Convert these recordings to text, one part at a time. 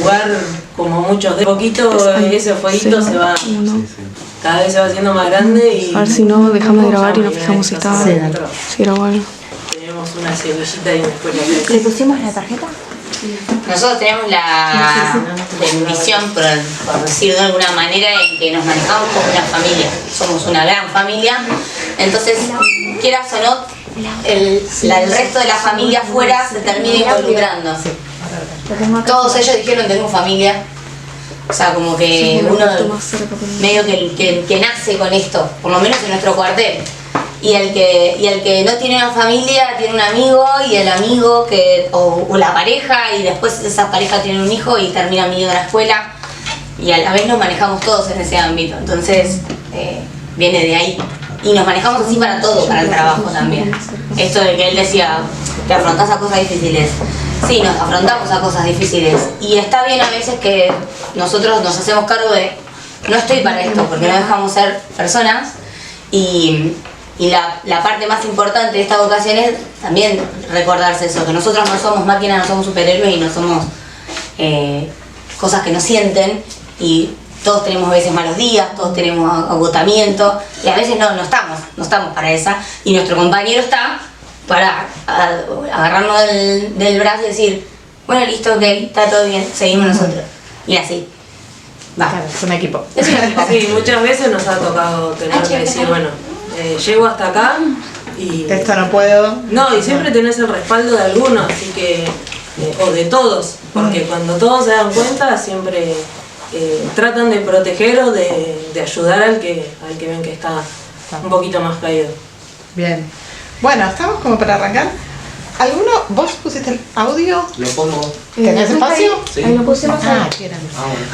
lugar, como muchos de poquito, ese fueguito se va, cada vez se va haciendo más grande y... A ver si no, dejamos de grabar y nos fijamos si está... Si grabó algo. Tenemos una semillita y después la... ¿Le pusimos la tarjeta? Nosotros tenemos la bendición, por decir de alguna manera, en que nos manejamos como una familia. Somos una gran familia. Entonces, quieras o no, el resto de la familia afuera se termina involucrando. Todos ellos dijeron tengo familia. O sea, como que uno medio que nace con esto, por lo menos en nuestro cuartel. Y el que no tiene una familia tiene un amigo, y el amigo o la pareja, y después esa pareja tiene un hijo y termina yendo a la escuela, y a la vez nos manejamos todos en ese ámbito. Entonces viene de ahí, y nos manejamos así para todo, para el trabajo también. Esto de que él decía, te afrontás a cosas difíciles. Sí, nos afrontamos a cosas difíciles, y está bien a veces que nosotros nos hacemos cargo de no estoy para esto, porque no dejamos ser personas. Y la parte más importante de esta vocación es también recordarse eso, que nosotros no somos máquinas, no somos superhéroes y no somos cosas que nos sienten, y todos tenemos a veces malos días, todos tenemos agotamiento, y a veces no estamos para esa, y nuestro compañero está para agarrarnos del brazo y decir, bueno, listo, ok, está todo bien, seguimos nosotros, y así. Va. Claro, es un equipo. Es un equipo. Sí, muchas veces nos ha tocado tener que decir, bueno, llego hasta acá y... Esto no puedo. No, y siempre tenés el respaldo de alguno, así que... o de todos, porque cuando todos se dan cuenta siempre tratan de proteger o de ayudar al que ven que está un poquito más caído. Bien. Bueno, estamos como para arrancar. ¿Alguno? ¿Vos pusiste el audio? Lo pongo. ¿Tenés espacio? Sí. Ahí lo pusimos.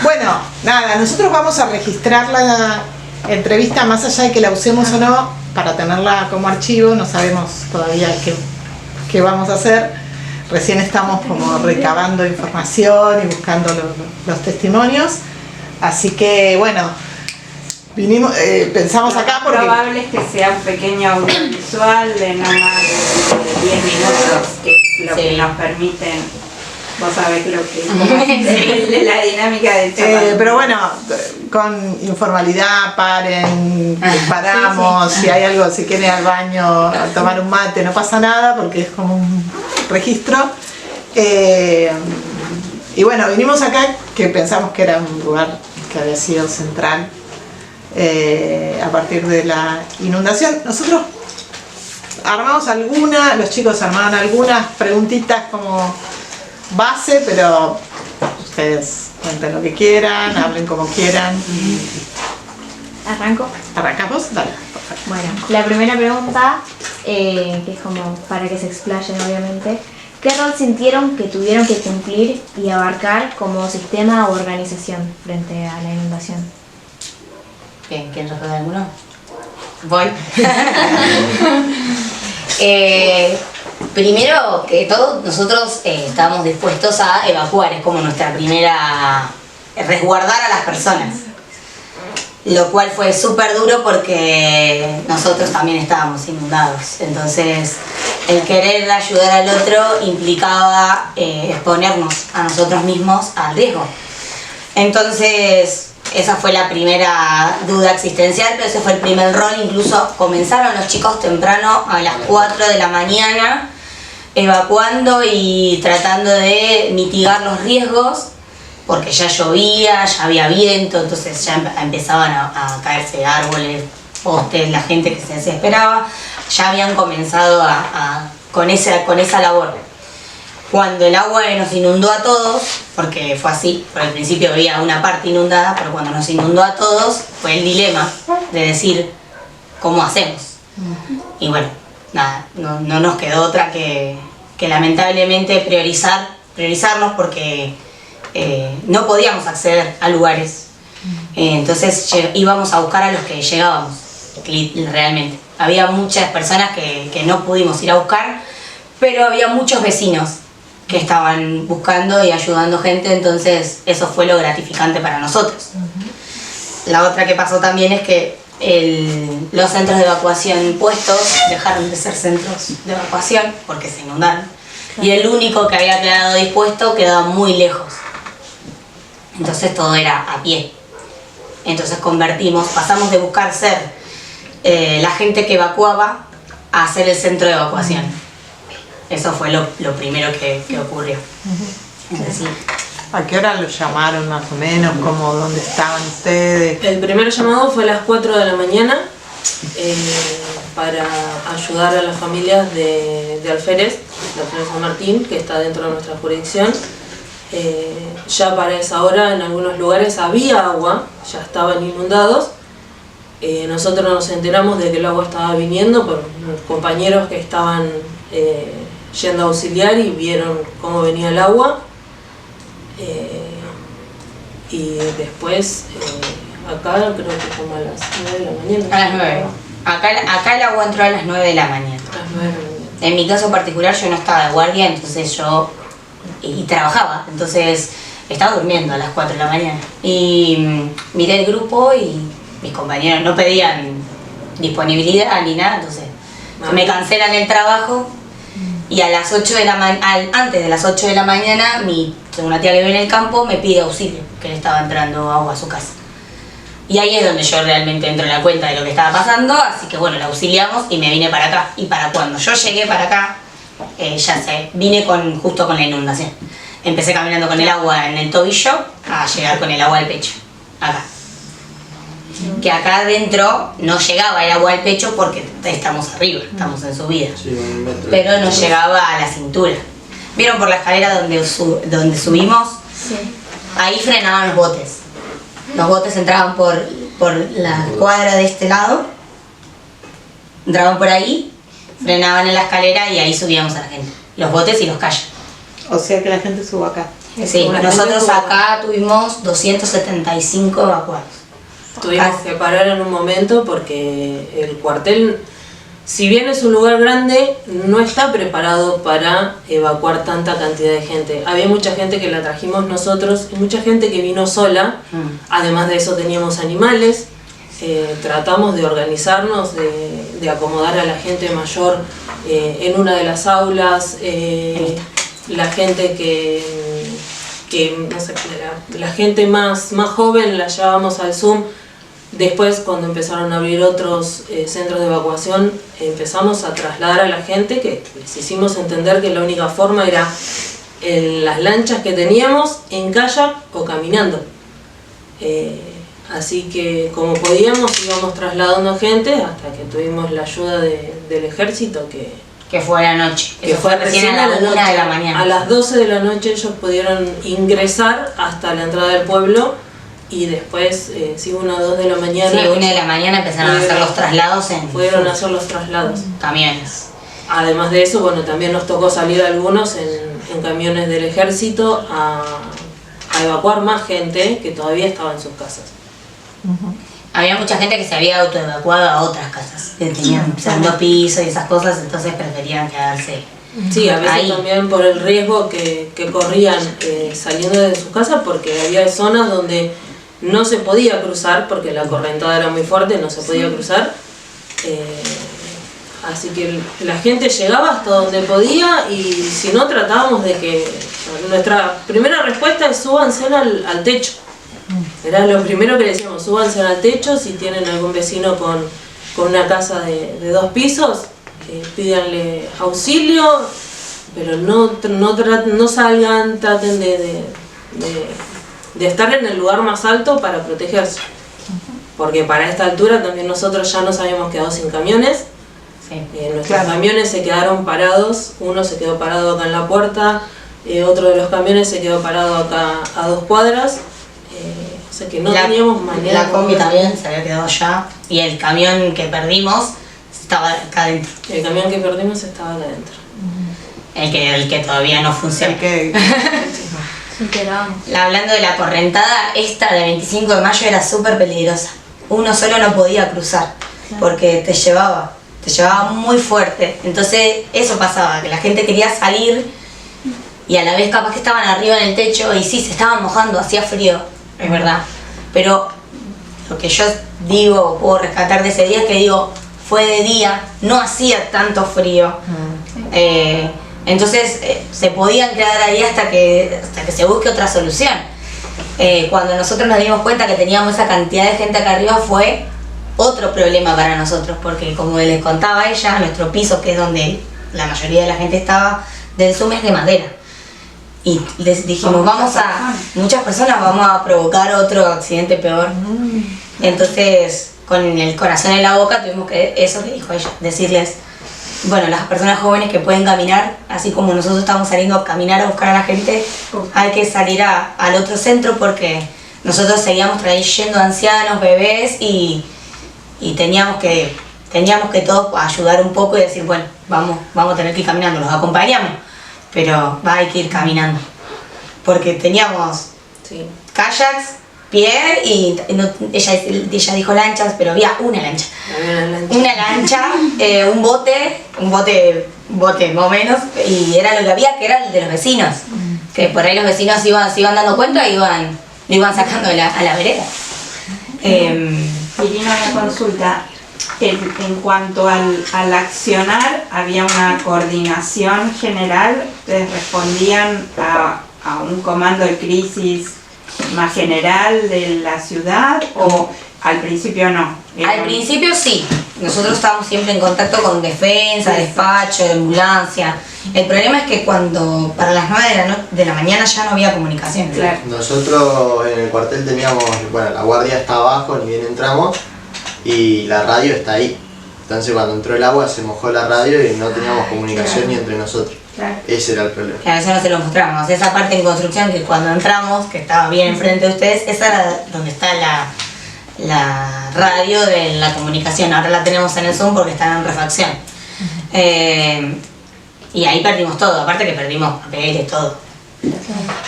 Bueno, nada, nosotros vamos a registrar la entrevista, más allá de que la usemos o no, para tenerla como archivo. No sabemos todavía qué vamos a hacer. Recién estamos como recabando información y buscando los testimonios. Así que bueno, vinimos, pensamos acá porque... Lo probable es que sea un pequeño audiovisual de no más de 10 minutos, que es lo que nos permiten. Vos sabés lo que es la dinámica del chaval. Pero bueno, con informalidad, paramos, si hay algo, si quieren ir al baño a tomar un mate, no pasa nada porque es como un registro. Y bueno, vinimos acá que pensamos que era un lugar que había sido central a partir de la inundación. Nosotros armamos los chicos armaban algunas preguntitas como base, pero ustedes cuenten lo que quieran, hablen como quieran. ¿Arranco? ¿Arrancamos? Dale. Bueno, la primera pregunta, que es como para que se explayen obviamente, ¿qué rol sintieron que tuvieron que cumplir y abarcar como sistema o organización frente a la inundación? Bien, ¿quién recuerda alguno? Voy. Primero que todo, nosotros estábamos dispuestos a evacuar, es como nuestra primera, resguardar a las personas. Lo cual fue súper duro porque nosotros también estábamos inundados. Entonces, el querer ayudar al otro implicaba exponernos a nosotros mismos al riesgo. Entonces, esa fue la primera duda existencial, pero ese fue el primer rol. Incluso comenzaron los chicos temprano a las 4 de la mañana evacuando y tratando de mitigar los riesgos, porque ya llovía, ya había viento, entonces ya empezaban a caerse árboles, postes, la gente que se desesperaba, ya habían comenzado con esa labor. Cuando el agua nos inundó a todos, porque fue así, por el principio había una parte inundada, pero cuando nos inundó a todos fue el dilema de decir, ¿cómo hacemos? Y bueno, nada, no nos quedó otra que lamentablemente priorizarnos porque no podíamos acceder a lugares. Entonces íbamos a buscar a los que llegábamos, realmente. Había muchas personas que no pudimos ir a buscar, pero había muchos vecinos que estaban buscando y ayudando gente, entonces eso fue lo gratificante para nosotros. La otra que pasó también es que los centros de evacuación puestos dejaron de ser centros de evacuación porque se inundaron. Y el único que había quedado dispuesto quedaba muy lejos. Entonces todo era a pie. Entonces pasamos de buscar ser la gente que evacuaba a ser el centro de evacuación. Eso fue lo primero que ocurrió. Sí. ¿A qué hora lo llamaron más o menos? ¿Cómo, dónde estaban ustedes? El primer llamado fue a las 4 de la mañana para ayudar a las familias de Alférez San Martín, que está dentro de nuestra jurisdicción. Ya para esa hora en algunos lugares había agua, ya estaban inundados. Nosotros nos enteramos de que el agua estaba viniendo por compañeros que estaban yendo a auxiliar y vieron cómo venía el agua. Y después, acá creo que como a las 9 de la mañana. A las 9. Acá el agua entró a las 9 de la mañana. A las 9 de la mañana. En mi caso particular yo no estaba de guardia, entonces y trabajaba, entonces estaba durmiendo a las 4 de la mañana. Y miré el grupo y mis compañeros no pedían disponibilidad ni nada, entonces me cancelan el trabajo y a las 8 de la antes de las 8 de la mañana tengo una tía que vive en el campo, me pide auxilio, que le estaba entrando agua a su casa. Y ahí es donde yo realmente entro en la cuenta de lo que estaba pasando, así que bueno, la auxiliamos y me vine para acá. Y para cuando yo llegué para acá, vine justo con la inundación. Empecé caminando con el agua en el tobillo a llegar con el agua al pecho, acá. Que acá adentro no llegaba el agua al pecho porque estamos arriba, estamos en subida. Sí, pero no llegaba a la cintura. ¿Vieron por la escalera donde subimos? Sí. Ahí frenaban los botes. Los botes entraban por la cuadra de este lado, entraban por ahí, frenaban en la escalera y ahí subíamos a la gente. Los botes y los kayaks. O sea que la gente subió acá. Sí, nosotros acá tuvimos 275 evacuados. Tuvimos que parar en un momento porque el cuartel, si bien es un lugar grande, no está preparado para evacuar tanta cantidad de gente. Había mucha gente que la trajimos nosotros y mucha gente que vino sola. Además de eso teníamos animales. Tratamos de organizarnos, de acomodar a la gente mayor en una de las aulas. La gente no sé, la gente más joven la llevábamos al Zoom. Después, cuando empezaron a abrir otros centros de evacuación, empezamos a trasladar a la gente, que les hicimos entender que la única forma era en las lanchas que teníamos, en kayak o caminando. Así que como podíamos íbamos trasladando gente hasta que tuvimos la ayuda del ejército que fue a la noche. Que fue recién a la 1 de la mañana. A las 12 de la noche ellos pudieron ingresar hasta la entrada del pueblo. Y después, 1 o 2 de la mañana... Sí, 1 de la mañana empezaron a hacer los traslados pudieron hacer los traslados. Camiones. Además de eso, bueno, también nos tocó salir algunos en camiones del ejército a evacuar más gente que todavía estaba en sus casas. Había mucha gente que se había autoevacuado a otras casas, que tenían segundo piso y esas cosas, entonces preferían quedarse. Sí, a veces ahí. También por el riesgo que corrían saliendo de sus casas, porque había zonas donde no se podía cruzar porque la correntada era muy fuerte, no se podía cruzar. Así que la gente llegaba hasta donde podía y si no tratábamos de que... Nuestra primera respuesta es súbanse al techo. Era lo primero que le decíamos, súbanse al techo, si tienen algún vecino con una casa de 2 pisos, pídanle auxilio, pero no salgan, traten de estar en el lugar más alto para protegerse. Porque para esta altura también nosotros ya nos habíamos quedado sin camiones. Nuestros camiones se quedaron parados, uno se quedó parado acá en la puerta, otro de los camiones se quedó parado acá a 2 cuadras. O sea que no teníamos manera. La combi también se había quedado allá y el camión que perdimos estaba acá adentro. El camión que perdimos estaba acá adentro. El que todavía no funciona. Sí, hablando de la correntada, esta de 25 de mayo era súper peligrosa. Uno solo no podía cruzar porque te llevaba muy fuerte. Entonces eso pasaba, que la gente quería salir y a la vez capaz que estaban arriba en el techo y sí, se estaban mojando, hacía frío, es verdad. Pero lo que yo digo, puedo rescatar de ese día es que fue de día, no hacía tanto frío. Entonces se podían quedar ahí hasta que se busque otra solución. Cuando nosotros nos dimos cuenta que teníamos esa cantidad de gente acá arriba fue otro problema para nosotros, porque como les contaba ella, nuestro piso, que es donde la mayoría de la gente estaba, del Zoom es de madera. Y les dijimos, muchas personas vamos a provocar otro accidente peor. Entonces, con el corazón en la boca, tuvimos que, eso que dijo ella, decirles, bueno, las personas jóvenes que pueden caminar, así como nosotros estamos saliendo a caminar a buscar a la gente, hay que salir al otro centro porque nosotros seguíamos trayendo ancianos, bebés y teníamos que todos ayudar un poco y decir, bueno, vamos a tener que ir caminando, los acompañamos, pero hay que ir caminando. Porque teníamos kayaks, pie y ella dijo lanchas, pero había una lancha. Una lancha, un bote más o menos, y era lo que había, que era el de los vecinos. Que por ahí los vecinos se iban dando cuenta y lo iban sacando a la vereda. Irina, una consulta. En cuanto al accionar, ¿había una coordinación general? ¿Ustedes respondían a un comando de crisis más general de la ciudad o al principio no? Al principio sí. Nosotros estábamos siempre en contacto con defensa, despacho, ambulancia. El problema es que cuando para las 9 de la mañana ya no había comunicación. Claro. Nosotros en el cuartel teníamos, bueno, la guardia está abajo, ni bien entramos, y la radio está ahí. Entonces cuando entró el agua se mojó la radio y no teníamos comunicación ni entre nosotros. Claro. Ese era el problema. A veces no se lo mostramos. Esa parte en construcción que cuando entramos, que estaba bien enfrente de ustedes, esa era donde está la radio de la comunicación. Ahora la tenemos en el Zoom porque está en refacción. Y ahí perdimos todo, aparte que perdimos papeles, todo.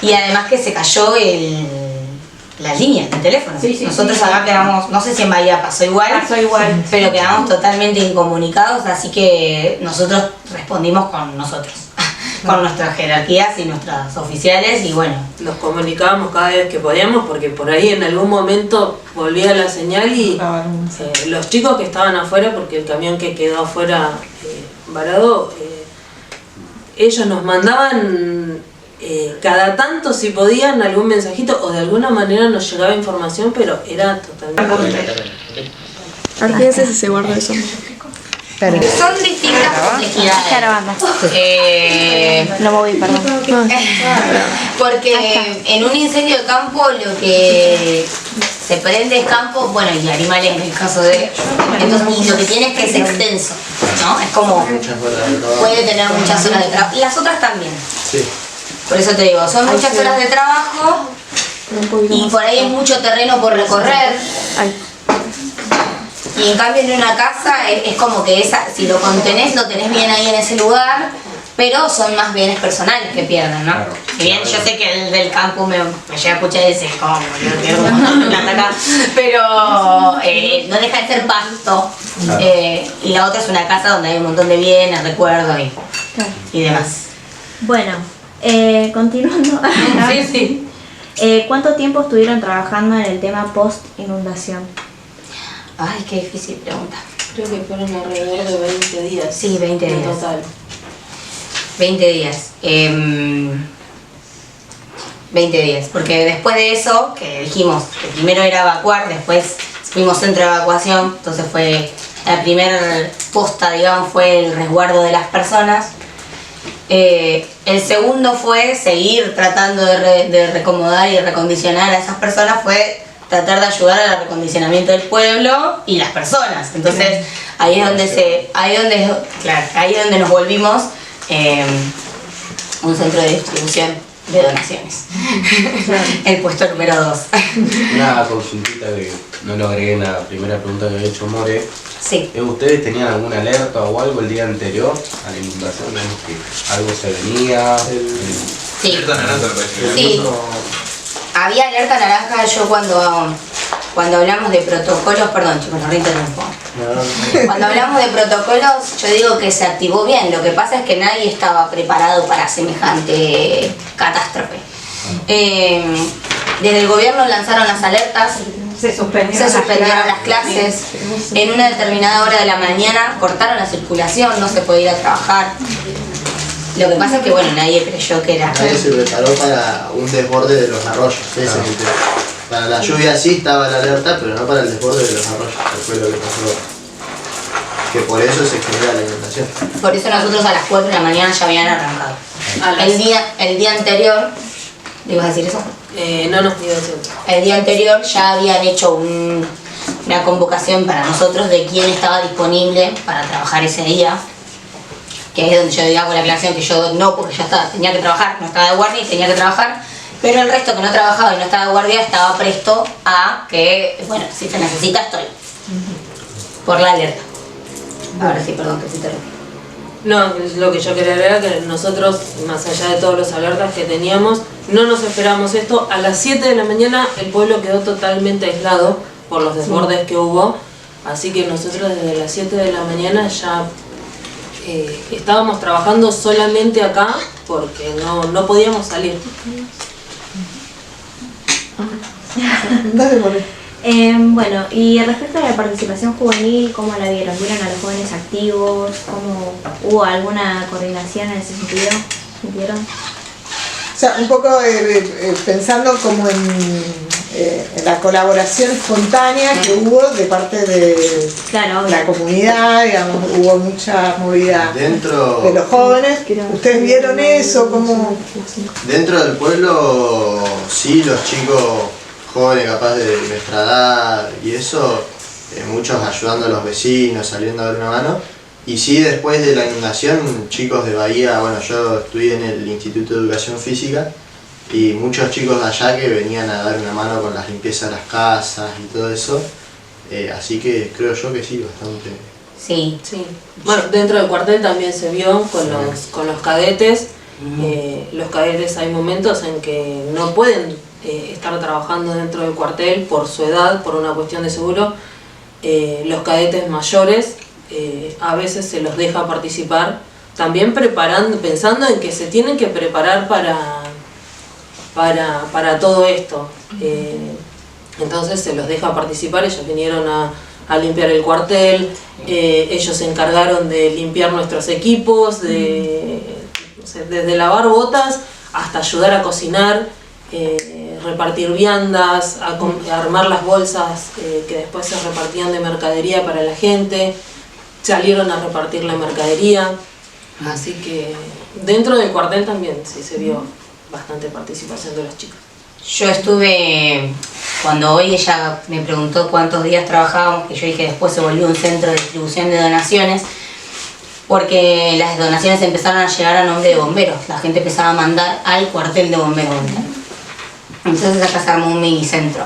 Y además que se cayó la línea del teléfono. Nosotros acá quedamos, no sé si en Bahía pasó igual, pero quedamos totalmente incomunicados, así que nosotros respondimos con nosotros, con nuestras jerarquías y nuestras oficiales, y bueno. Nos comunicábamos cada vez que podíamos porque por ahí en algún momento volvía la señal y los chicos que estaban afuera, porque el camión que quedó afuera varado, ellos nos mandaban cada tanto, si podían, algún mensajito o de alguna manera nos llegaba información, pero era totalmente... ¿A qué veces se guarda eso? Son distintas complejidades. Lo moví, perdón. Porque en un incendio de campo lo que se prende es campo, bueno, y animales en el caso de... Entonces, y lo que tiene es que es extenso, ¿no? Es como... Puede tener muchas horas de trabajo. Las otras también. Sí. Por eso te digo, son muchas horas de trabajo y por ahí es mucho terreno por recorrer. Y en cambio en una casa es como que si lo contenés, lo tenés bien ahí en ese lugar, pero son más bienes personales que pierden, ¿no? Claro. Si bien yo sé que el del campo me llega a escuchar y dice, ¿cómo? Yo pierdo plata acá. Pero no deja de ser pasto. Claro. Y la otra es una casa donde hay un montón de bienes, recuerdos y demás. Bueno, continuando. Sí. ¿Cuánto tiempo estuvieron trabajando en el tema post-inundación? Ay, qué difícil pregunta. Creo que fueron alrededor de 20 días. Sí, 20 días. En total. 20 días. 20 días. Porque después de eso, que dijimos que primero era evacuar, después fuimos centro de evacuación, entonces fue la primera posta, digamos, fue el resguardo de las personas. El segundo fue seguir tratando de recomodar y recondicionar a esas personas, fue tratar de ayudar al recondicionamiento del pueblo y las personas. Entonces ahí es donde nos volvimos un centro de distribución de donaciones. El puesto número 2. Una consultita que no lo agregué en la primera pregunta que había hecho More. Sí. ¿Ustedes tenían alguna alerta o algo el día anterior a la inundación? ¿Digamos que algo se venía? Sí. Sí. Había alerta naranja. Yo cuando hablamos de protocolos, perdón chicos, no reinterrumpo. Cuando hablamos de protocolos, yo digo que se activó bien. Lo que pasa es que nadie estaba preparado para semejante catástrofe. Desde el gobierno lanzaron las alertas, se suspendieron las clases. En una determinada hora de la mañana cortaron la circulación, no se podía ir a trabajar. Lo que pasa es que bueno, nadie creyó que era. Nadie se preparó para un desborde de los arroyos, ese es el tema. Para la lluvia sí estaba la alerta, pero no para el desborde de los arroyos, que fue lo que pasó. Que por eso se genera la inundación. Por eso nosotros a las 4 de la mañana ya habían arrancado. El día anterior, ¿le ibas a decir eso? No nos iba a decir. El día anterior ya habían hecho una convocación para nosotros de quién estaba disponible para trabajar ese día. Que es donde yo hago la aclaración que yo no, porque ya estaba, tenía que trabajar, no estaba de guardia y tenía que trabajar. Pero el resto que no trabajaba y no estaba de guardia estaba presto a que, bueno, si se necesita estoy. Por la alerta. Ahora sí, perdón, que sí te repito. No, lo que yo quería agregar que nosotros, más allá de todos los alertas que teníamos, no nos esperamos esto. A las 7 de la mañana el pueblo quedó totalmente aislado por los desbordes que hubo. Así que nosotros desde las 7 de la mañana ya estábamos trabajando solamente acá porque no podíamos salir. Dale, More. Bueno, y respecto a la participación juvenil, ¿cómo la vieron? ¿Vieron a los jóvenes activos? ¿Cómo hubo alguna coordinación en ese sentido? ¿Sintieron? O sea, un poco pensando como en la colaboración espontánea que hubo de parte de la comunidad, digamos, hubo mucha movida Dentro de los jóvenes. ¿Ustedes vieron eso? ¿Cómo? Dentro del pueblo, sí, los chicos jóvenes capaz de nuestra edad y eso, muchos ayudando a los vecinos, saliendo a dar una mano. Y sí, después de la inundación, chicos de Bahía, bueno, yo estudié en el Instituto de Educación Física y muchos chicos de allá que venían a dar una mano con las limpiezas de las casas y todo eso. Así que creo yo que sí, bastante. Sí. Sí. Bueno, dentro del cuartel también se vio con los cadetes. Los cadetes hay momentos en que no pueden estar trabajando dentro del cuartel por su edad, por una cuestión de seguro. Los cadetes mayores a veces se los deja participar, también pensando en que se tienen que preparar para todo esto. Entonces se los deja participar, ellos vinieron a limpiar el cuartel, ellos se encargaron de limpiar nuestros equipos, desde lavar botas hasta ayudar a cocinar, repartir viandas, armar las bolsas que después se repartían de mercadería para la gente, salieron a repartir la mercadería, así que dentro del cuartel también sí se vio bastante participación de los chicos. Yo estuve, cuando hoy ella me preguntó cuántos días trabajábamos, que yo dije después se volvió un centro de distribución de donaciones, porque las donaciones empezaron a llegar a nombre de bomberos, la gente empezaba a mandar al cuartel de bomberos. Entonces acá se armó un mini centro.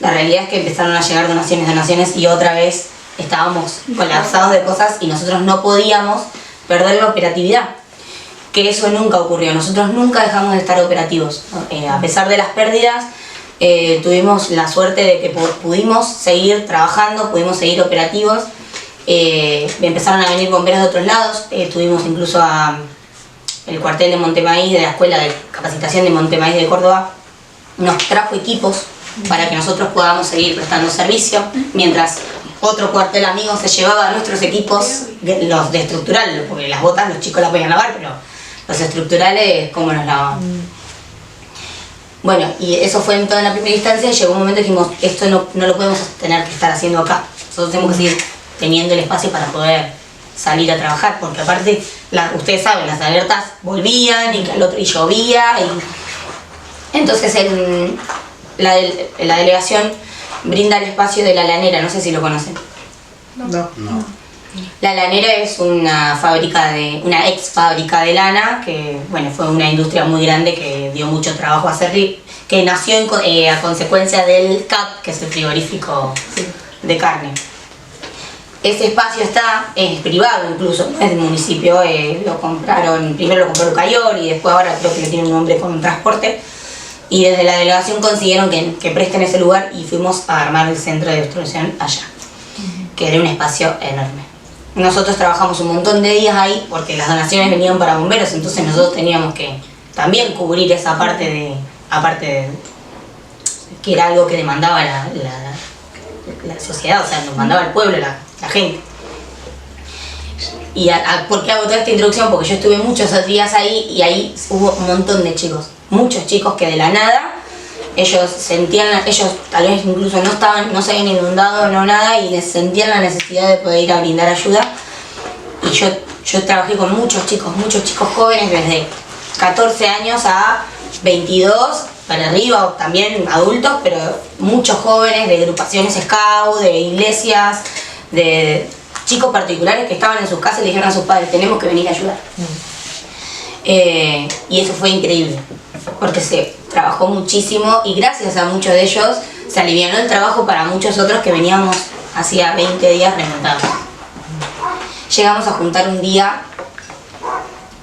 La realidad es que empezaron a llegar donaciones y otra vez estábamos colapsados de cosas y nosotros no podíamos perder la operatividad. Que eso nunca ocurrió, nosotros nunca dejamos de estar operativos. A pesar de las pérdidas, tuvimos la suerte de que pudimos seguir trabajando, pudimos seguir operativos. Empezaron a venir bomberos de otros lados, tuvimos incluso el cuartel de Montemaíz, de la Escuela de Capacitación de Montemaíz de Córdoba, nos trajo equipos para que nosotros podamos seguir prestando servicio, mientras otro cuartel amigo se llevaba nuestros equipos, los de estructural, porque las botas los chicos las podían lavar, pero los estructurales, ¿cómo nos lavaban? Bueno, y eso fue en toda la primera instancia y llegó un momento que dijimos, esto no lo podemos tener que estar haciendo acá, nosotros tenemos que seguir teniendo el espacio para poder salir a trabajar, porque aparte, ustedes saben, las alertas volvían y llovía, y entonces la delegación brinda el espacio de La Lanera, no sé si lo conocen. No. La Lanera es una ex fábrica de lana, que bueno, fue una industria muy grande que dio mucho trabajo a Cerri, que nació a consecuencia del CAP, que es el frigorífico de carne. Ese espacio es privado incluso, no es del municipio, primero lo compró el Cayol y después ahora creo que le tiene un nombre con un transporte. Y desde la delegación consiguieron que presten ese lugar y fuimos a armar el centro de distribución allá, que era un espacio enorme. Nosotros trabajamos un montón de días ahí porque las donaciones venían para bomberos, entonces nosotros teníamos que también cubrir esa parte que era algo que demandaba la sociedad, o sea, nos mandaba el pueblo, la gente. ¿por qué hago toda esta introducción? Porque yo estuve muchos días ahí y ahí hubo un montón de chicos, muchos chicos que de la nada, ellos tal vez incluso no se habían inundado, no nada, y sentían la necesidad de poder ir a brindar ayuda. Y yo trabajé con muchos chicos jóvenes desde 14 años a 22 para arriba, o también adultos, pero muchos jóvenes de agrupaciones scout, de iglesias, de chicos particulares que estaban en sus casas y le dijeron a sus padres, tenemos que venir a ayudar. Y eso fue increíble, porque se trabajó muchísimo y gracias a muchos de ellos se alivianó el trabajo para muchos otros que veníamos hacía 20 días remontados. Llegamos a juntar un día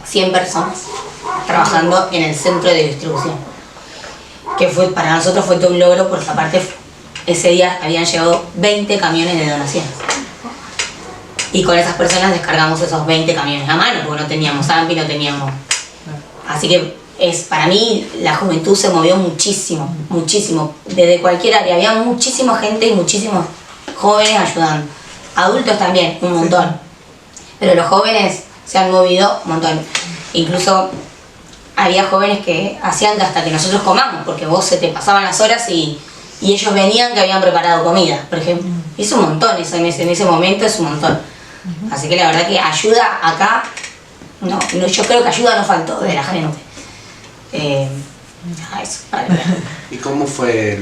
100 personas trabajando en el centro de distribución, que para nosotros fue todo un logro, porque aparte ese día habían llegado 20 camiones de donaciones. Y con esas personas descargamos esos 20 camiones a mano, porque no teníamos AMPI, no teníamos... Así que para mí la juventud se movió muchísimo, muchísimo. Desde cualquier área, había muchísima gente y muchísimos jóvenes ayudando. Adultos también, un montón. Pero los jóvenes se han movido un montón. Incluso había jóvenes que hacían que hasta que nosotros comamos, porque vos se te pasaban las horas y ellos venían que habían preparado comida, por ejemplo. Es un montón, eso en ese momento es un montón. Así que la verdad que ayuda acá, no, yo creo que ayuda no faltó de la gente. Eso, vale. ¿Y cómo fue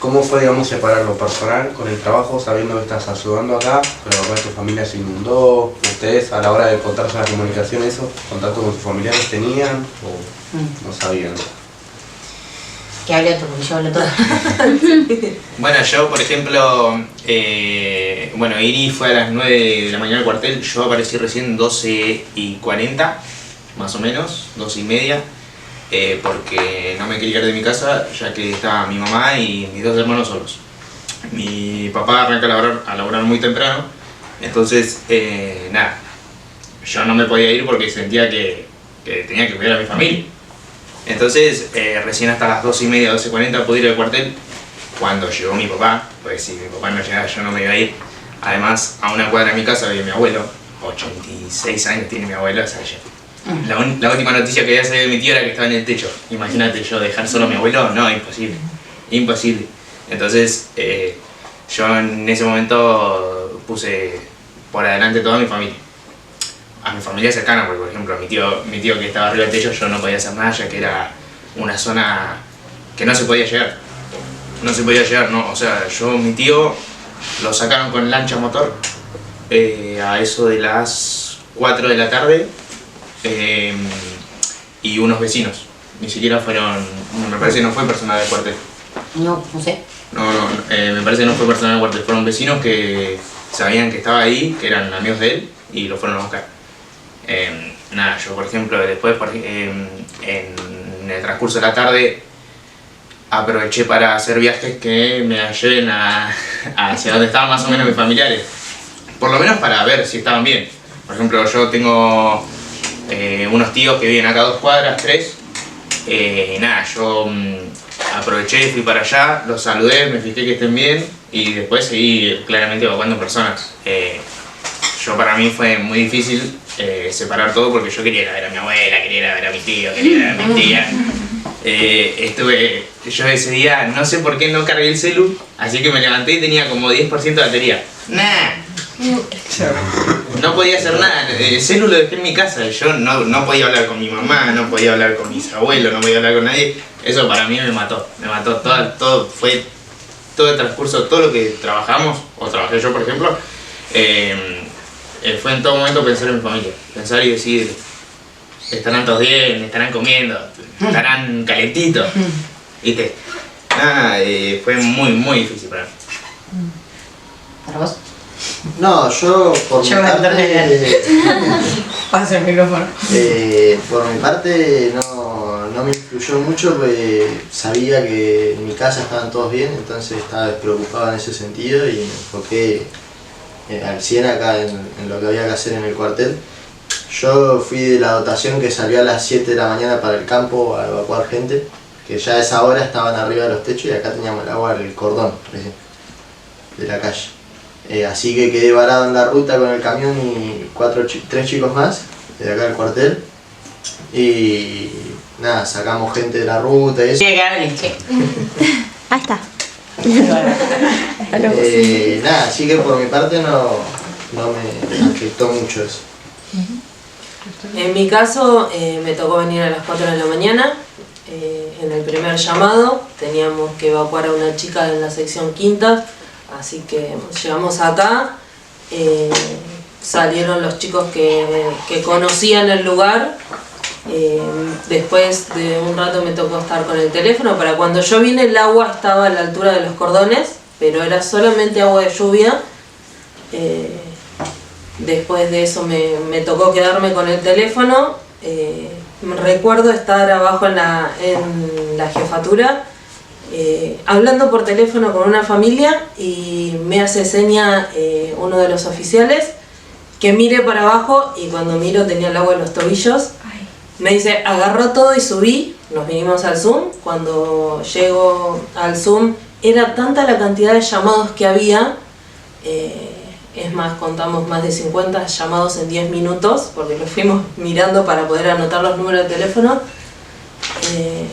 ¿Cómo fue, digamos, separar lo personal con el trabajo, sabiendo que estás ayudando acá, pero acá tu familia se inundó? ¿Ustedes a la hora de contarse la comunicación, eso, contacto con sus familiares tenían o no sabían? Que hable otro, porque yo hablo todo. Bueno, yo, por ejemplo, Iri fue a las 9 de la mañana al cuartel, yo aparecí recién 12:40, más o menos, 12:30. Porque no me quería ir de mi casa, ya que estaba mi mamá y mis dos hermanos solos. Mi papá arranca a laburar muy temprano, entonces yo no me podía ir porque sentía que tenía que cuidar a mi familia. Entonces recién hasta las 12:30, 12:40 pude ir al cuartel. Cuando llegó mi papá, pues si mi papá no llegaba yo no me iba a ir. Además, a una cuadra de mi casa vive mi abuelo, 86 años tiene mi abuelo, o sea, la última noticia que había salido de mi tío era que estaba en el techo. Imagínate, yo dejar solo a mi abuelo, no, imposible, imposible. Entonces yo en ese momento puse por adelante toda mi familia. A mi familia cercana, porque por ejemplo mi tío que estaba arriba del techo, yo no podía hacer nada, ya que era una zona que no se podía llegar. No se podía llegar, no, o sea, mi tío lo sacaron con lancha motor a eso de las 4 de la tarde. Y unos vecinos, ni siquiera fueron, me parece que no fue personal del cuartel. No sé. Me parece que no fue personal del cuartel, fueron vecinos que sabían que estaba ahí, que eran amigos de él y lo fueron a buscar. Yo por ejemplo después en el transcurso de la tarde aproveché para hacer viajes que me lleven hacia donde estaban más o menos mis familiares, por lo menos para ver si estaban bien. Por ejemplo, yo tengo unos tíos que viven acá a 2 cuadras, 3. Yo aproveché, fui para allá, los saludé, me fijé que estén bien y después seguí claramente evacuando personas. Para mí fue muy difícil separar todo porque yo quería ir a ver a mi abuela, quería ir a ver a mi tío, quería ir a ver a mi tía. Yo ese día, no sé por qué no cargué el celu, así que me levanté y tenía como 10% de batería. No podía hacer nada, el celu lo dejé en mi casa, yo no podía hablar con mi mamá, no podía hablar con mis abuelos, no podía hablar con nadie. Eso para mí me mató todo fue todo el transcurso, todo lo que trabajamos, o trabajé yo por ejemplo, fue en todo momento pensar en mi familia, pensar y decir, estarán todos bien, estarán comiendo, estarán calentitos, ¿viste? Fue muy, muy difícil para mí. ¿Para vos? No, yo por mi parte... Pasa el micrófono. Por mi parte no me influyó mucho porque sabía que en mi casa estaban todos bien, entonces estaba despreocupado en ese sentido y me enfoqué al 100 acá en lo que había que hacer en el cuartel. Yo fui de la dotación que salió a las 7 de la mañana para el campo a evacuar gente, que ya a esa hora estaban arriba de los techos y acá teníamos el agua del cordón recién, de la calle. Así que quedé varado en la ruta con el camión y 3 chicos más de acá del cuartel. Y nada, sacamos gente de la ruta y eso. Ahí está. Nada, así que por mi parte no me afectó mucho eso. En mi caso me tocó venir a las 4 de la mañana. En el primer llamado teníamos que evacuar a una chica en la sección quinta, así que llegamos acá, salieron los chicos que conocían el lugar. Después de un rato me tocó estar con el teléfono. Para cuando yo vine el agua estaba a la altura de los cordones, pero era solamente agua de lluvia. Después de eso me tocó quedarme con el teléfono. Recuerdo estar abajo en la jefatura hablando por teléfono con una familia y me hace seña uno de los oficiales que mire para abajo, y cuando miro tenía el agua en los tobillos. Me dice, agarró todo y subí, nos vinimos al Zoom. Cuando llego al Zoom era tanta la cantidad de llamados que había, es más, contamos más de 50 llamados en 10 minutos, porque los fuimos mirando para poder anotar los números de teléfono.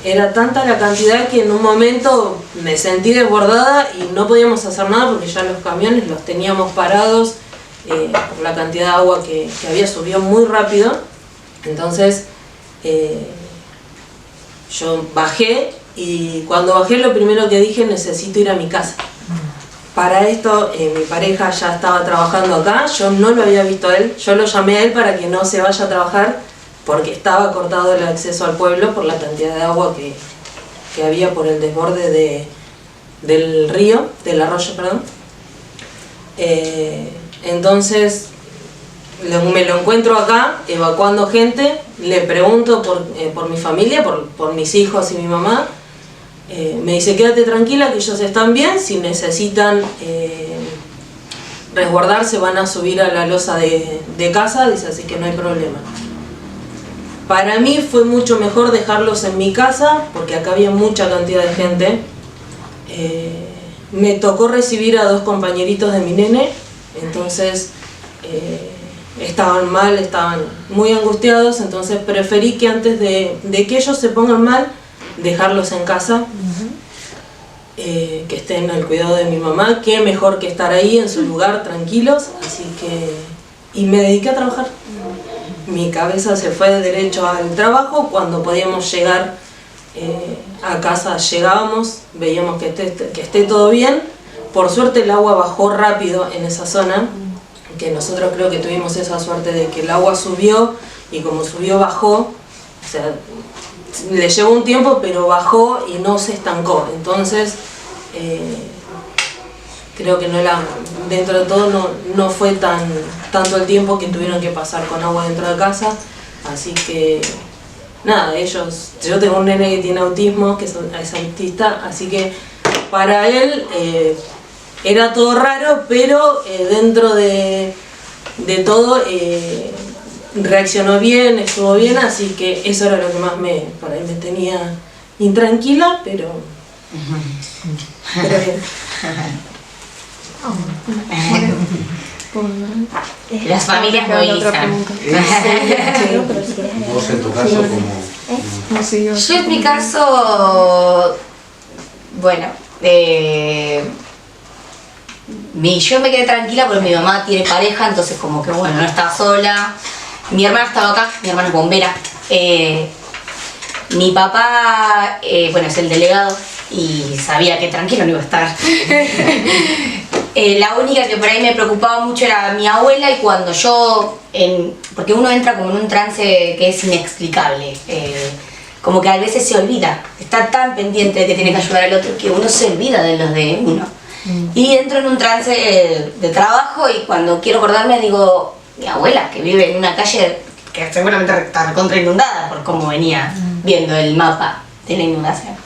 Era tanta la cantidad que en un momento me sentí desbordada y no podíamos hacer nada porque ya los camiones los teníamos parados por la cantidad de agua que había subido muy rápido. Entonces yo bajé, y cuando bajé lo primero que dije, necesito ir a mi casa. Para esto mi pareja ya estaba trabajando acá, yo no lo había visto a él, yo lo llamé a él para que no se vaya a trabajar porque estaba cortado el acceso al pueblo por la cantidad de agua que había por el desborde del río, del arroyo, perdón. Entonces me lo encuentro acá evacuando gente, le pregunto por mi familia, por mis hijos y mi mamá. Me dice, quédate tranquila que ellos están bien, si necesitan resguardarse van a subir a la losa de casa, dice, así que no hay problema. Para mí fue mucho mejor dejarlos en mi casa, porque acá había mucha cantidad de gente. Me tocó recibir a 2 compañeritos de mi nene, entonces estaban mal, estaban muy angustiados, entonces preferí que antes de que ellos se pongan mal, dejarlos en casa, que estén al cuidado de mi mamá, qué mejor que estar ahí en su lugar tranquilos, así que... Y me dediqué a trabajar. Mi cabeza se fue derecho al trabajo. Cuando podíamos llegar a casa llegábamos, veíamos que esté todo bien. Por suerte el agua bajó rápido en esa zona, que nosotros creo que tuvimos esa suerte de que el agua subió, y como subió bajó, o sea, le llevó un tiempo pero bajó y no se estancó. Entonces creo que dentro de todo no fue tanto el tiempo que tuvieron que pasar con agua dentro de casa. Así que nada, yo tengo un nene que tiene autismo, que es autista, así que para él era todo raro, pero dentro de todo reaccionó bien, estuvo bien, así que eso era lo que más por ahí me tenía intranquila, pero bien. Las familias movilizan. Vos en tu caso, como... Yo en mi caso, bueno, yo me quedé tranquila porque mi mamá tiene pareja, entonces como que bueno, no estaba sola. Mi hermana estaba acá, mi hermana es bombera. Mi papá, bueno, es el delegado y sabía que tranquilo no iba a estar. La única que por ahí me preocupaba mucho era mi abuela, y cuando porque uno entra como en un trance que es inexplicable, como que a veces se olvida, está tan pendiente de que tiene que ayudar al otro que uno se olvida de los de uno. Y entro en un trance de trabajo, y cuando quiero acordarme digo, mi abuela que vive en una calle que seguramente está contra inundada por cómo venía viendo el mapa de la inundación.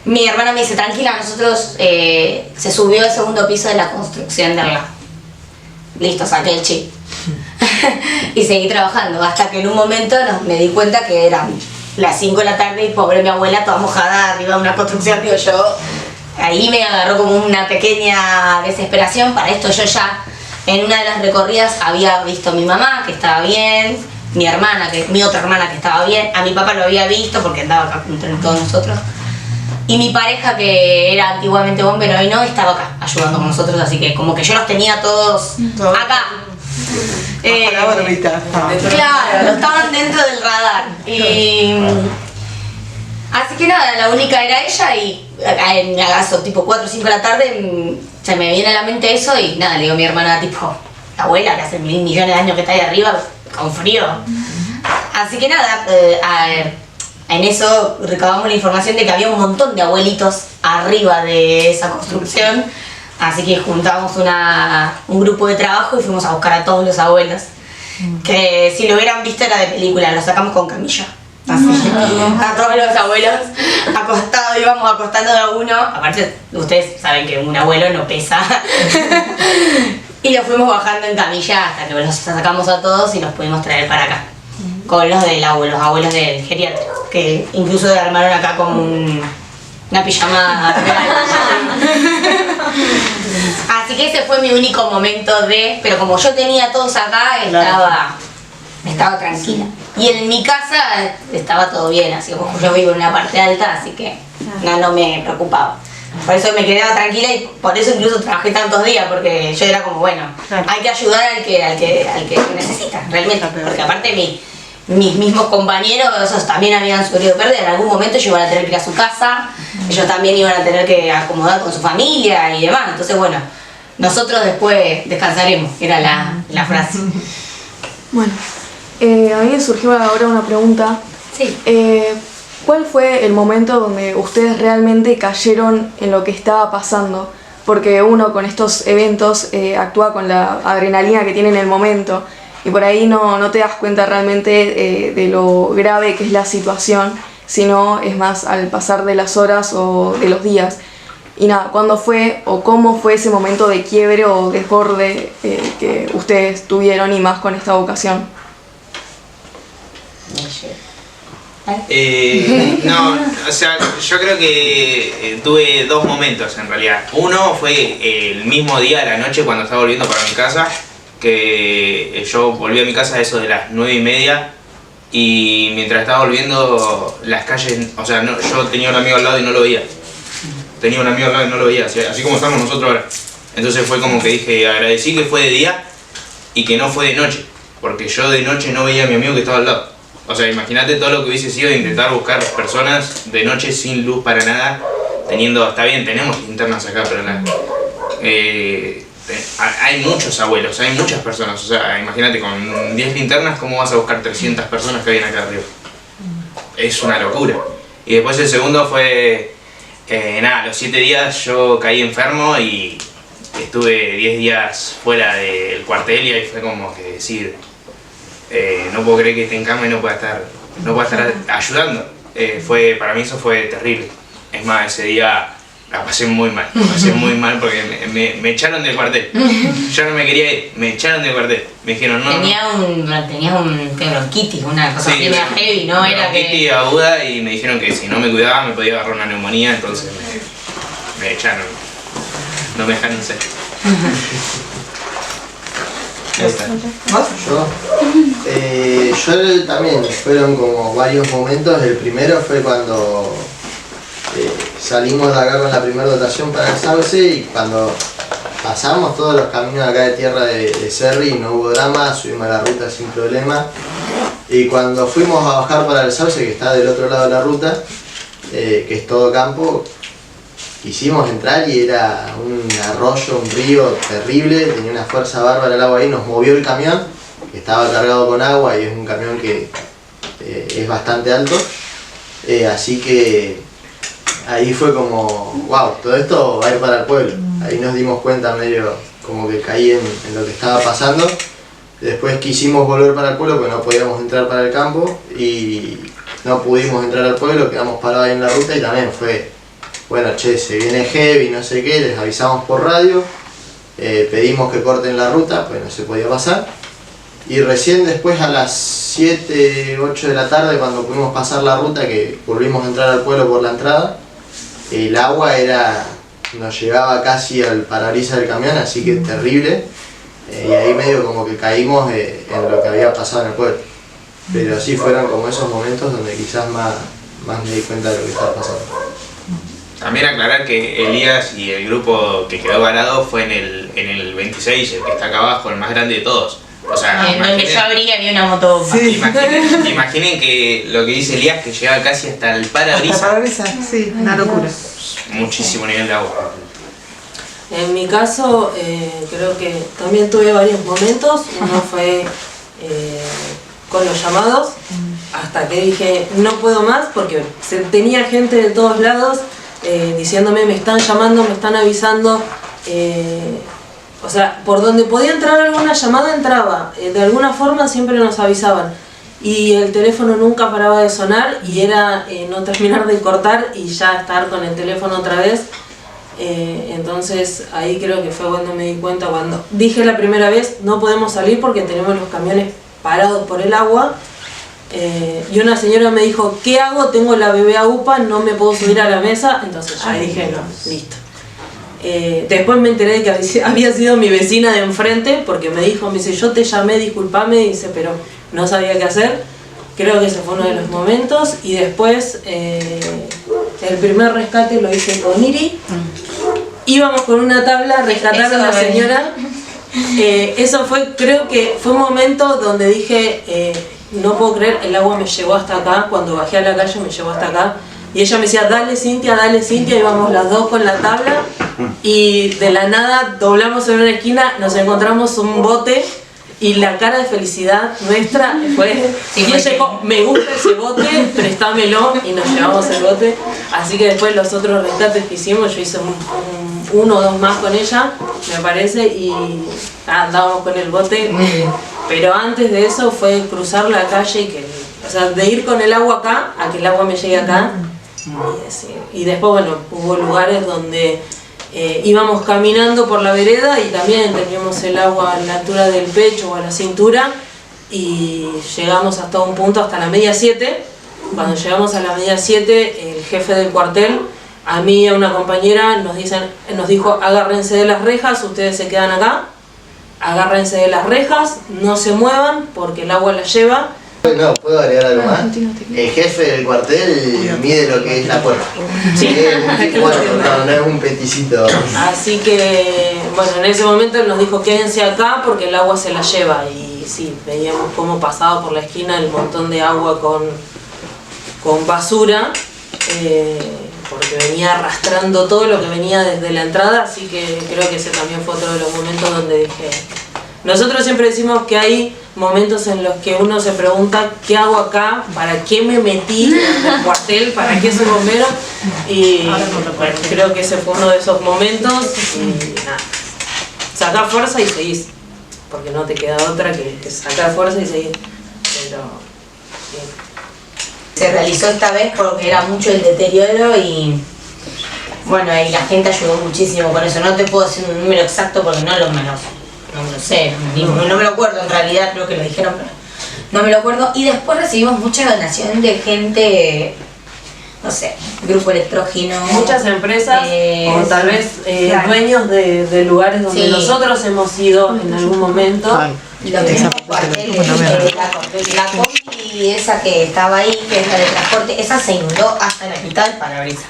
Mi hermana me dice, tranquila, nosotros se subió al segundo piso de la construcción de al lado. Listo, saqué el chip. Y seguí trabajando, hasta que en un momento me di cuenta que eran las 5 de la tarde y pobre mi abuela toda mojada arriba de una construcción. Digo yo, ahí me agarró como una pequeña desesperación. Para esto yo ya en una de las recorridas había visto a mi mamá, que estaba bien, mi otra hermana que estaba bien, a mi papá lo había visto porque andaba acá entre todos nosotros, y mi pareja, que era antiguamente bombero y no, estaba acá ayudando con nosotros, así que como que yo los tenía todos acá. Bajo la órbita. Claro, estaban dentro del radar. Así que nada, la única era ella, y en agazo, tipo 4 o 5 de la tarde, se me viene a la mente eso, y nada, le digo a mi hermana, tipo, la abuela que hace 1.000 millones de años que está ahí arriba, con frío. Así que nada, en eso recabamos la información de que había un montón de abuelitos arriba de esa construcción, así que juntamos un grupo de trabajo y fuimos a buscar a todos los abuelos, que si lo hubieran visto era de película, lo sacamos con camilla. Así, a todos los abuelos acostados, íbamos acostando de a uno. Aparte, ustedes saben que un abuelo no pesa. Y los fuimos bajando en camilla hasta que los sacamos a todos y los pudimos traer para acá. Con los abuelos del geriátrico, que incluso armaron acá como una pijamada. Así que ese fue mi único momento pero como yo tenía a todos acá, estaba tranquila. Y en mi casa estaba todo bien, así como yo vivo en una parte alta, así que no me preocupaba. Por eso me quedaba tranquila y por eso incluso trabajé tantos días, porque yo era como, bueno, hay que ayudar al que necesita, realmente. Porque aparte mis mismos compañeros, esos también habían sufrido pérdida, en algún momento ellos iban a tener que ir a su casa, ellos también iban a tener que acomodar con su familia y demás. Entonces, bueno, nosotros después descansaremos, era la frase. Bueno. A mí me surgió ahora una pregunta. Sí. ¿Cuál fue el momento donde ustedes realmente cayeron en lo que estaba pasando? Porque uno con estos eventos actúa con la adrenalina que tiene en el momento y por ahí no te das cuenta realmente de lo grave que es la situación, sino es más al pasar de las horas o de los días. Y nada, ¿cuándo fue o cómo fue ese momento de quiebre o desborde que ustedes tuvieron, y más con esta ocasión? No, o sea, yo creo que tuve dos momentos en realidad. Uno fue el mismo día de la noche cuando estaba volviendo para mi casa, que yo volví a mi casa a eso de las 9:30, y mientras estaba volviendo las calles, o sea, yo tenía un amigo al lado y no lo veía. Así como estamos nosotros ahora. Entonces fue como que dije, agradecí que fue de día y que no fue de noche, porque yo de noche no veía a mi amigo que estaba al lado. O sea, imagínate todo lo que hubiese sido de intentar buscar personas de noche sin luz para nada, está bien, tenemos linternas acá, pero nada. Hay muchos abuelos, hay muchas personas, o sea, imagínate con 10 linternas, ¿cómo vas a buscar 300 personas que vienen acá arriba? Es una locura. Y después el segundo fue, a los 7 días yo caí enfermo y estuve 10 días fuera del cuartel, y ahí fue como que decir, no puedo creer que esté en cama y no pueda estar ayudando. Para mí eso fue terrible. Es más, ese día la pasé muy mal porque me echaron del cuartel. Yo no me quería ir, me echaron del cuartel. Me dijeron no. Tenías un bronquitis, una cosa así media heavy, ¿no? Era bronquitis aguda, y me dijeron que si no me cuidaba me podía agarrar una neumonía, entonces me echaron. No me dejaron ser. Yo también, fueron como varios momentos. El primero fue cuando salimos de acá con la primera dotación para el Sauce, y cuando pasamos todos los caminos acá de tierra de Cerri no hubo drama, subimos a la ruta sin problema. Y cuando fuimos a bajar para el Sauce, que está del otro lado de la ruta, que es todo campo, quisimos entrar y era un arroyo, un río terrible, tenía una fuerza bárbara el agua ahí, nos movió el camión, que estaba cargado con agua y es un camión que es bastante alto, así que ahí fue como, wow, todo esto va a ir para el pueblo. Ahí nos dimos cuenta medio como que caí en lo que estaba pasando. Después quisimos volver para el pueblo porque no podíamos entrar para el campo y no pudimos entrar al pueblo, quedamos parados ahí en la ruta y también fue, bueno, che, se viene heavy, no sé qué, les avisamos por radio, pedimos que corten la ruta, pues no se podía pasar. Y recién después a las 7, 8 de la tarde, cuando pudimos pasar la ruta, que volvimos a entrar al pueblo por la entrada, el agua era nos llegaba casi al parabrisas del camión, así que terrible. Y ahí medio como que caímos en lo que había pasado en el pueblo. Pero sí fueron como esos momentos donde quizás más me di cuenta de lo que estaba pasando. También aclarar que Elías y el grupo que quedó varado fue en el 26, el que está acá abajo, el más grande de todos. O sea, En donde yo abría había una moto. imaginen que lo que dice Elías, que llegaba casi hasta el parabrisas. Hasta parabrisas, sí, una locura. Muchísimo nivel de agua. En mi caso, creo que también tuve varios momentos. Uno fue con los llamados, hasta que dije no puedo más, porque tenía gente de todos lados diciéndome me están llamando, me están avisando. O sea, por donde podía entrar alguna llamada entraba, de alguna forma siempre nos avisaban. Y el teléfono nunca paraba de sonar y era no terminar de cortar y ya estar con el teléfono otra vez. Entonces ahí creo que fue cuando me di cuenta, cuando dije la primera vez no podemos salir porque tenemos los camiones parados por el agua. Y una señora me dijo, ¿qué hago? Tengo la bebé a UPA, no me puedo subir a la mesa. Entonces ya dije, no, listo. Después me enteré de que había sido mi vecina de enfrente, porque me dice, yo te llamé, disculpame, dice, pero no sabía qué hacer. Creo que ese fue uno de los momentos. Y después, el primer rescate lo hice con Iri. Íbamos con una tabla a rescatar a la señora. Eso fue, creo que fue un momento donde dije, no puedo creer, el agua me llevó hasta acá. Cuando bajé a la calle me llevó hasta acá. Y ella me decía, dale Cintia, íbamos las dos con la tabla y de la nada doblamos en una esquina, nos encontramos un bote y la cara de felicidad nuestra fue, y ella dijo, me gusta ese bote, préstamelo, y nos llevamos el bote. Así que después los otros rescates que hicimos, yo hice uno o dos más con ella, me parece, y andábamos con el bote. Pero antes de eso fue cruzar la calle y o sea, de ir con el agua acá a que el agua me llegue acá. Y después, bueno, hubo lugares donde íbamos caminando por la vereda y también teníamos el agua a la altura del pecho o a la cintura y llegamos hasta un punto, hasta la media 7. Cuando llegamos a la media 7, el jefe del cuartel, a mí y a una compañera nos dijo, agárrense de las rejas, ustedes se quedan acá, agárrense de las rejas, no se muevan porque el agua la lleva. No, ¿puedo agregar algo más? El jefe del cuartel mide lo que es la puerta. Sí. No es un peticito. Así que, bueno, en ese momento él nos dijo quédense acá porque el agua se la lleva. Y sí, veíamos cómo pasaba por la esquina el montón de agua con basura, porque venía arrastrando todo lo que venía desde la entrada. Así que creo que ese también fue otro de los momentos donde dije... Nosotros siempre decimos que hay momentos en los que uno se pregunta ¿qué hago acá? ¿Para qué me metí en el cuartel? ¿Para qué soy bombero? Y bueno, creo que ese fue uno de esos momentos y nada, sacá fuerza y seguís, porque no te queda otra que sacar fuerza y seguir. Pero bien. Se realizó esta vez porque era mucho el deterioro y bueno, y la gente ayudó muchísimo con eso. No te puedo decir un número exacto porque no lo sé, no me lo acuerdo en realidad, creo que lo dijeron, pero no me lo acuerdo. Y después recibimos mucha donación de gente, no sé, Grupo Electrógeno. Muchas empresas o tal vez claro, dueños de lugares donde sí, nosotros hemos ido en algún momento. Lo mismo cuartel, la combi esa que estaba ahí, que es la de transporte, esa se inundó hasta la mitad del parabrisas.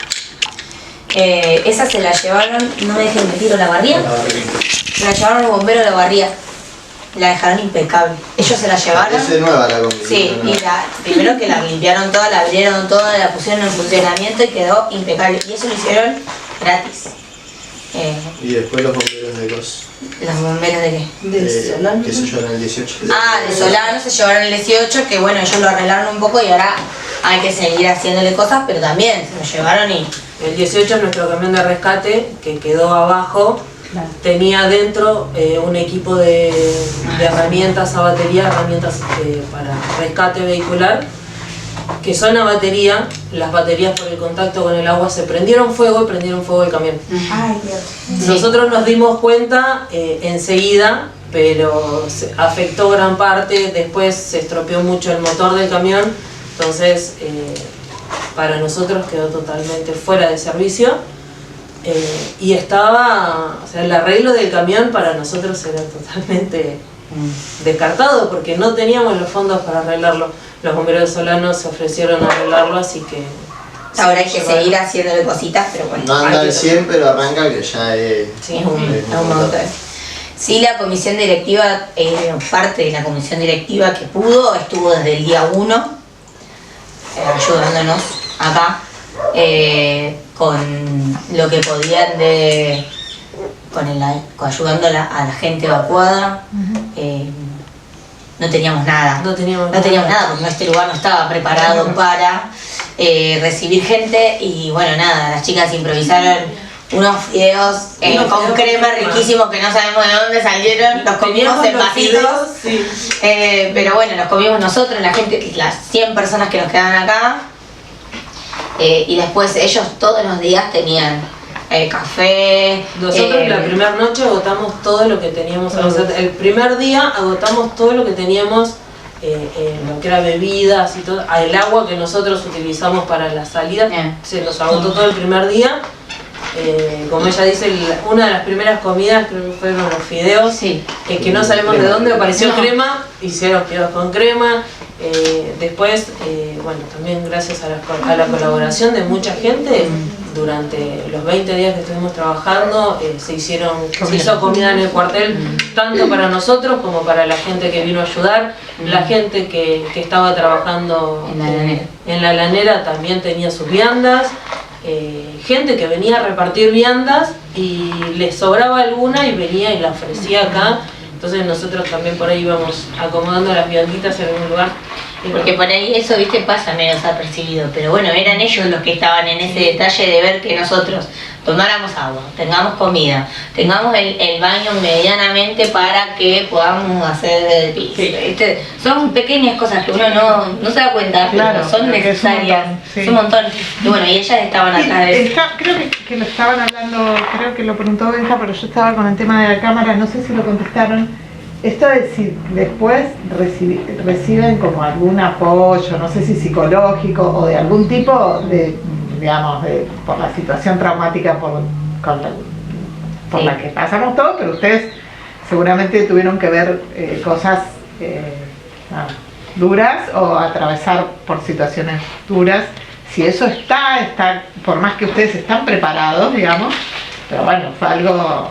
Esa se la llevaron, no me dejen mentir, la barría. Se la llevaron los bomberos de la barría. La dejaron impecable. Ellos se la llevaron. Es nueva la combi. Sí, y primero que la limpiaron toda, la abrieron toda, la pusieron en funcionamiento y quedó impecable. Y eso lo hicieron gratis. Y después los bomberos de Cos. ¿Los bomberos de qué? De Solano. Que se llevaron el 18. Ah, de Solano se llevaron el 18, que bueno, ellos lo arreglaron un poco y ahora hay que seguir haciéndole cosas, pero también se lo llevaron y... El 18 es nuestro camión de rescate que quedó abajo. Tenía dentro un equipo de herramientas a batería, herramientas para rescate vehicular, que son a batería. Las baterías por el contacto con el agua se prendieron fuego y prendieron fuego el camión. Ay, Dios. Nosotros nos dimos cuenta enseguida, pero afectó gran parte, después se estropeó mucho el motor del camión, entonces para nosotros quedó totalmente fuera de servicio. y estaba, o sea, el arreglo del camión para nosotros era totalmente descartado porque no teníamos los fondos para arreglarlo. Los bomberos de Solano se ofrecieron a arreglarlo, así que... Ahora hay que seguir haciéndole cositas, pero bueno. No anda al 100, pero arranca que ya es... Sí, Es un montón. Sí, la comisión directiva, parte de la comisión directiva que pudo, estuvo desde el día 1 ayudándonos acá con lo que podían ayudando a la gente evacuada. No teníamos nada. No teníamos nada porque este lugar no estaba preparado para recibir gente y bueno, nada, las chicas improvisaron unos fideos con crema riquísimos que no sabemos de dónde salieron, los comimos en vasitos, sí. Pero bueno, los comimos nosotros, la gente, las 100 personas que nos quedaban acá, y después ellos todos los días tenían café. Nosotros la primera noche agotamos todo lo que teníamos, o sea, el primer día agotamos todo lo que teníamos, lo que era bebidas y todo, el agua que nosotros utilizamos para la salida, se nos agotó todo el primer día. Como ella dice, una de las primeras comidas creo que fueron los fideos, que no sabemos de dónde apareció crema, hicieron fideos con crema. Después, bueno, también gracias a la colaboración de mucha gente, durante los 20 días que estuvimos trabajando, se hizo comida en el cuartel, tanto para nosotros como para la gente que vino a ayudar. La gente que estaba trabajando en la lanera también tenía sus viandas. Gente que venía a repartir viandas y les sobraba alguna y venía y la ofrecía acá. Entonces nosotros también por ahí íbamos acomodando las vianditas en algún lugar. Porque por ahí eso, viste, pasa menos apercibido, pero bueno, eran ellos los que estaban en ese detalle de ver que nosotros tomáramos agua, tengamos comida, tengamos el baño medianamente para que podamos hacer el piso, ¿viste? Son pequeñas cosas que uno no se da cuenta, claro, pero son necesarias, es un montón. Y bueno, y ellas estaban atrás de eso. Creo que lo estaban hablando, creo que lo preguntó Benja, pero yo estaba con el tema de la cámara, no sé si lo contestaron. Esto es si después reciben como algún apoyo, no sé si psicológico o de algún tipo de, digamos, por la situación traumática por la que pasamos todos, pero ustedes seguramente tuvieron que ver cosas duras o atravesar por situaciones duras. Si eso está, por más que ustedes están preparados, digamos, pero bueno, fue algo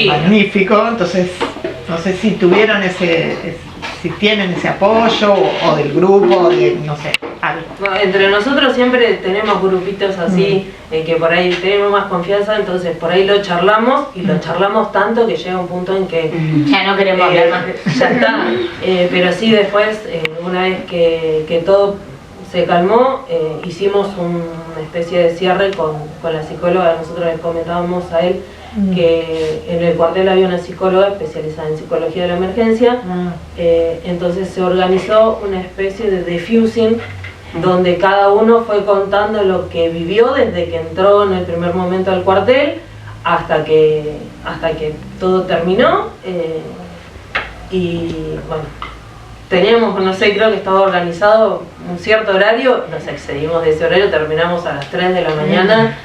magnífico, entonces no sé si tuvieron si tienen ese apoyo o del grupo, no sé, algo. Bueno, entre nosotros siempre tenemos grupitos así, que por ahí tenemos más confianza, entonces por ahí lo charlamos y lo charlamos tanto que llega un punto en que ya no queremos hablar más. Ya está, pero sí después, una vez que todo se calmó, hicimos una especie de cierre con la psicóloga. Nosotros les comentábamos a él que en el cuartel había una psicóloga especializada en psicología de la emergencia, entonces se organizó una especie de diffusing donde cada uno fue contando lo que vivió desde que entró en el primer momento al cuartel hasta que todo terminó, y bueno, teníamos, no sé, creo que estaba organizado un cierto horario, nos excedimos de ese horario, terminamos a las 3 de la mañana.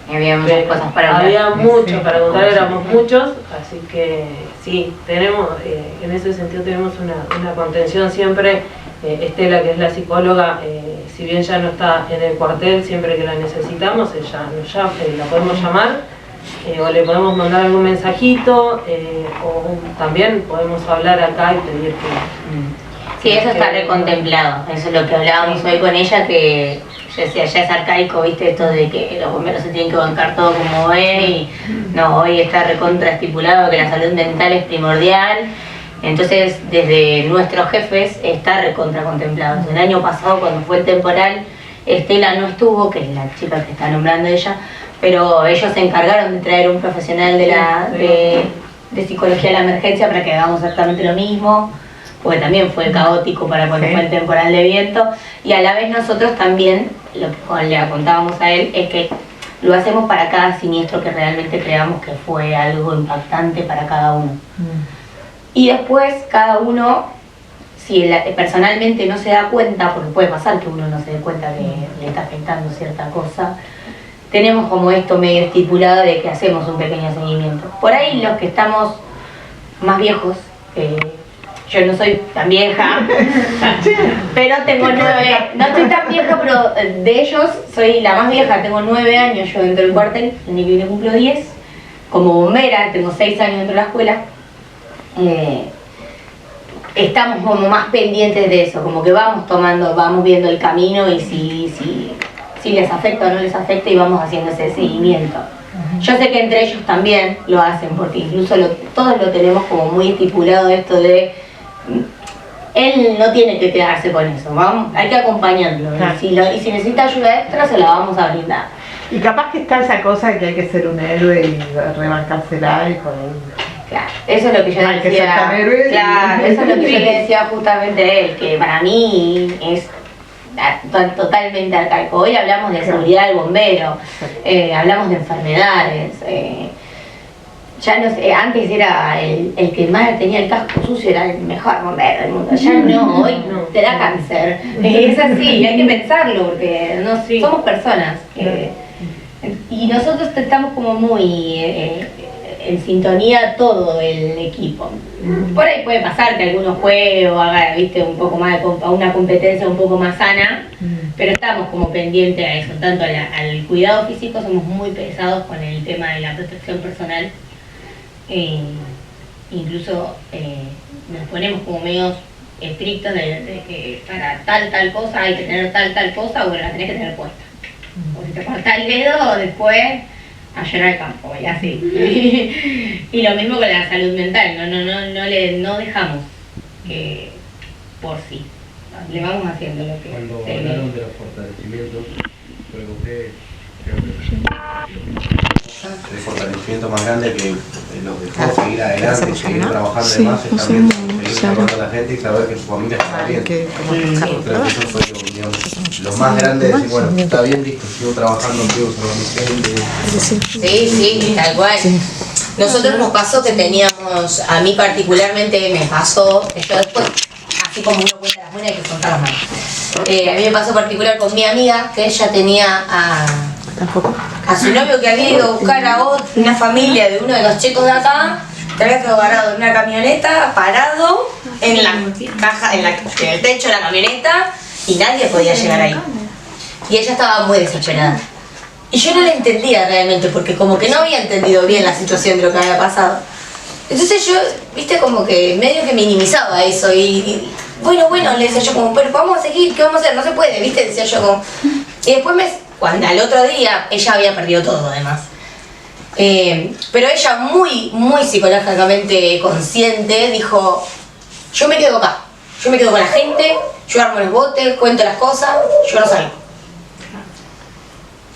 Había muchas cosas para contar. Había mucho para contar, éramos muchos, así que sí, tenemos, en ese sentido tenemos una contención siempre. Estela, que es la psicóloga, si bien ya no está en el cuartel, siempre que la necesitamos, ella nos llama, la podemos llamar, o le podemos mandar algún mensajito, o también podemos hablar acá y pedir que... Sí, eso está recontemplado, eso es lo que hablábamos hoy con ella, que yo decía, ya es arcaico, viste, esto de que los bomberos se tienen que bancar todo como es, y no, hoy está recontra estipulado que la salud mental es primordial. Entonces, desde nuestros jefes está recontra contemplado. El año pasado, cuando fue el temporal, Estela no estuvo, que es la chica que está nombrando ella, pero ellos se encargaron de traer un profesional de psicología de la emergencia para que hagamos exactamente lo mismo, porque también fue caótico para cuando fue el temporal de viento, y a la vez nosotros también, lo que le contábamos a él, es que lo hacemos para cada siniestro que realmente creamos que fue algo impactante para cada uno. Y después cada uno, si personalmente no se da cuenta, porque puede pasar que uno no se dé cuenta que le está afectando cierta cosa, tenemos como esto medio estipulado de que hacemos un pequeño seguimiento. Por ahí los que estamos más viejos, yo no soy tan vieja, pero tengo 9, no estoy tan vieja, pero de ellos soy la más vieja, tengo 9 años yo dentro del cuartel, el año que viene cumplo 10, como bombera, tengo 6 años dentro de la escuela. Estamos como más pendientes de eso, como que vamos viendo el camino y si les afecta o no les afecta y vamos haciendo ese seguimiento. Yo sé que entre ellos también lo hacen, porque incluso todos lo tenemos como muy estipulado esto de él no tiene que quedarse con eso, hay que acompañarlo, claro. Y si necesita ayuda extra se la vamos a brindar. Y capaz que está esa cosa de que hay que ser un héroe y rebancársela y por ahí. Claro, eso es lo que yo decía. Claro, eso es lo que yo le decía justamente a él, que para mí es totalmente arcaico. Hoy hablamos de seguridad del bombero, hablamos de enfermedades. Ya no sé, antes era el que más tenía el casco sucio, era el mejor bombero del mundo. Ya no, hoy te da cáncer. Es así, hay que pensarlo porque no, somos personas. Y nosotros estamos como muy en sintonía todo el equipo. Por ahí puede pasar que alguno juegue o haga, viste, un poco más de una competencia un poco más sana, pero estamos como pendientes a eso, tanto al cuidado físico, somos muy pesados con el tema de la protección personal. Incluso nos ponemos como medios estrictos de que para tal cosa hay que tener tal cosa, bueno, la tenés que tener puesta. O si te cortás el dedo, después a llorar al campo, y así. Y lo mismo con la salud mental, no dejamos que por sí. Le vamos haciendo lo que... Cuando hablaron de los fortalecimientos, pregunté, creo que el fortalecimiento más grande que los dejó seguir adelante, seguir trabajando más, es también seguir trabajando a la gente y saber que su familia está bien. Creo que eso fue lo más grande, de decir, bueno, está bien, listo, sigo trabajando, sigo salvando gente. Sí, tal cual. Nosotros nos pasó que teníamos, a mí particularmente me pasó, yo después, así como uno cuenta las buenas hay que contar las malas. A mí me pasó particular con mi amiga, que ella tenía a su novio que había ido a buscar a una familia de uno de los chicos de acá, que había quedado varado en una camioneta, parado en la caja, en el techo de la camioneta, y nadie podía llegar ahí. Y ella estaba muy desesperada. Y yo no la entendía realmente, porque como que no había entendido bien la situación de lo que había pasado. Entonces yo, viste, como que medio que minimizaba eso y bueno, le decía yo como, pero vamos a seguir, ¿qué vamos a hacer? No se puede, viste, decía yo como... Y después cuando al otro día, ella había perdido todo además. Pero ella muy psicológicamente consciente dijo, yo me quedo acá, yo me quedo con la gente, yo armo los botes, cuento las cosas, yo no salgo.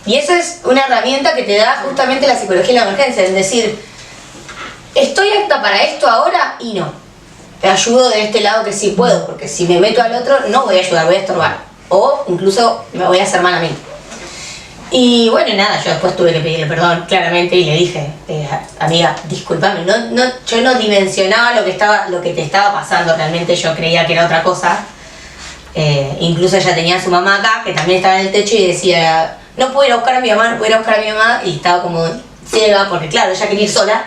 Y eso es una herramienta que te da justamente la psicología de la emergencia, es decir, estoy apta para esto ahora y no. Te ayudo de este lado que sí puedo, porque si me meto al otro no voy a ayudar, voy a estorbar. O incluso me voy a hacer mal a mí. Y bueno, nada, yo después tuve que pedirle perdón claramente y le dije, amiga, discúlpame, yo no dimensionaba lo que te estaba pasando, realmente yo creía que era otra cosa. Incluso ella tenía a su mamá acá, que también estaba en el techo y decía, no puedo ir a buscar a mi mamá, y estaba como ciega, porque claro, ella quería ir sola,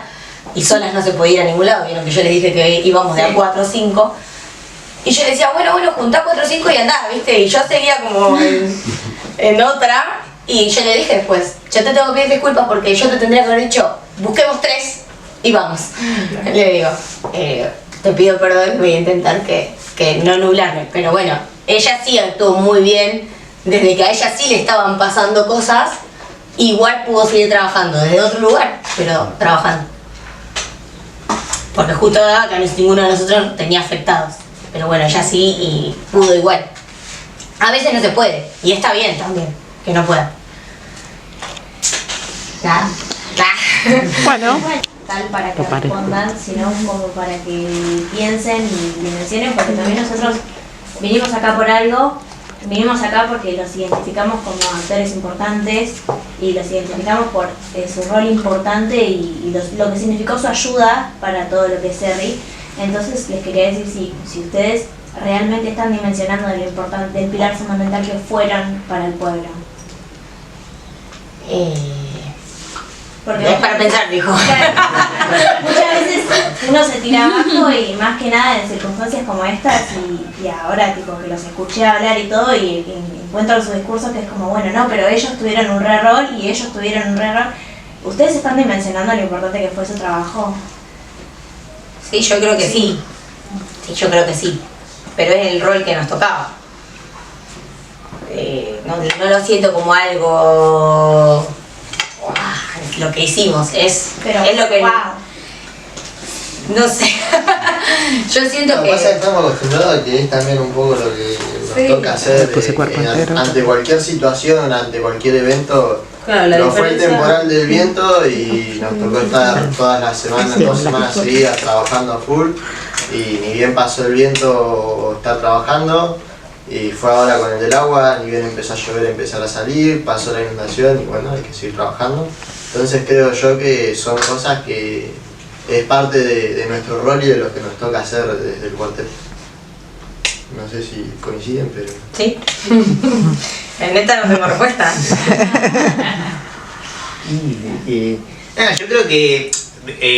y solas no se podía ir a ningún lado, vieron que yo les dije que íbamos de a 4 o 5, y yo le decía, bueno, juntá 4 o 5 y andá, viste, y yo seguía como en otra, y yo le dije después, yo te tengo que pedir disculpas porque yo te tendría que haber dicho, busquemos 3 y vamos. Le digo, te pido perdón, voy a intentar que no nublarme, pero bueno, ella sí actuó muy bien, desde que a ella sí le estaban pasando cosas, igual pudo seguir trabajando desde otro lugar, pero trabajando. Porque justo acá ninguno de nosotros tenía afectados, pero bueno, ella sí y pudo igual. A veces no se puede, y está bien también que no pueda. Bueno, tal para que respondan, sino como para que piensen y dimensionen, porque también nosotros vinimos acá por algo, vinimos acá porque los identificamos como actores importantes y los identificamos por su rol importante y lo que significó su ayuda para todo lo que es Cerri. Entonces les quería decir si ustedes realmente están dimensionando de lo importante, del pilar fundamental que fueron para el pueblo. Porque No es para pensar, dijo. muchas veces uno se tira abajo y más que nada en circunstancias como estas y ahora tipo que los escuché hablar y todo y encuentro en su discurso que es como bueno, no, pero ellos tuvieron un re rol y ellos tuvieron un re rol. ¿Ustedes están dimensionando lo importante que fue su trabajo? Sí, yo creo que sí. Sí, yo creo que sí. Pero es el rol que nos tocaba. No lo siento como algo... lo que hicimos, es lo que... Wow. No sé. Yo siento Lo que pasa es que estamos acostumbrados a que es también un poco lo que nos toca hacer ante cualquier situación, ante cualquier evento. Claro, la no fue el diferencia- temporal del viento y nos tocó estar todas las semanas, 2 semanas seguidas trabajando a full y ni bien pasó el viento estar trabajando y fue ahora con el del agua, ni bien empezó a llover, empezar a salir, pasó la inundación y bueno, hay que seguir trabajando. Entonces creo yo que son cosas que es parte de nuestro rol y de lo que nos toca hacer desde el cuartel. No sé si coinciden, pero... Sí. En esta no tengo respuesta. Nada, yo creo que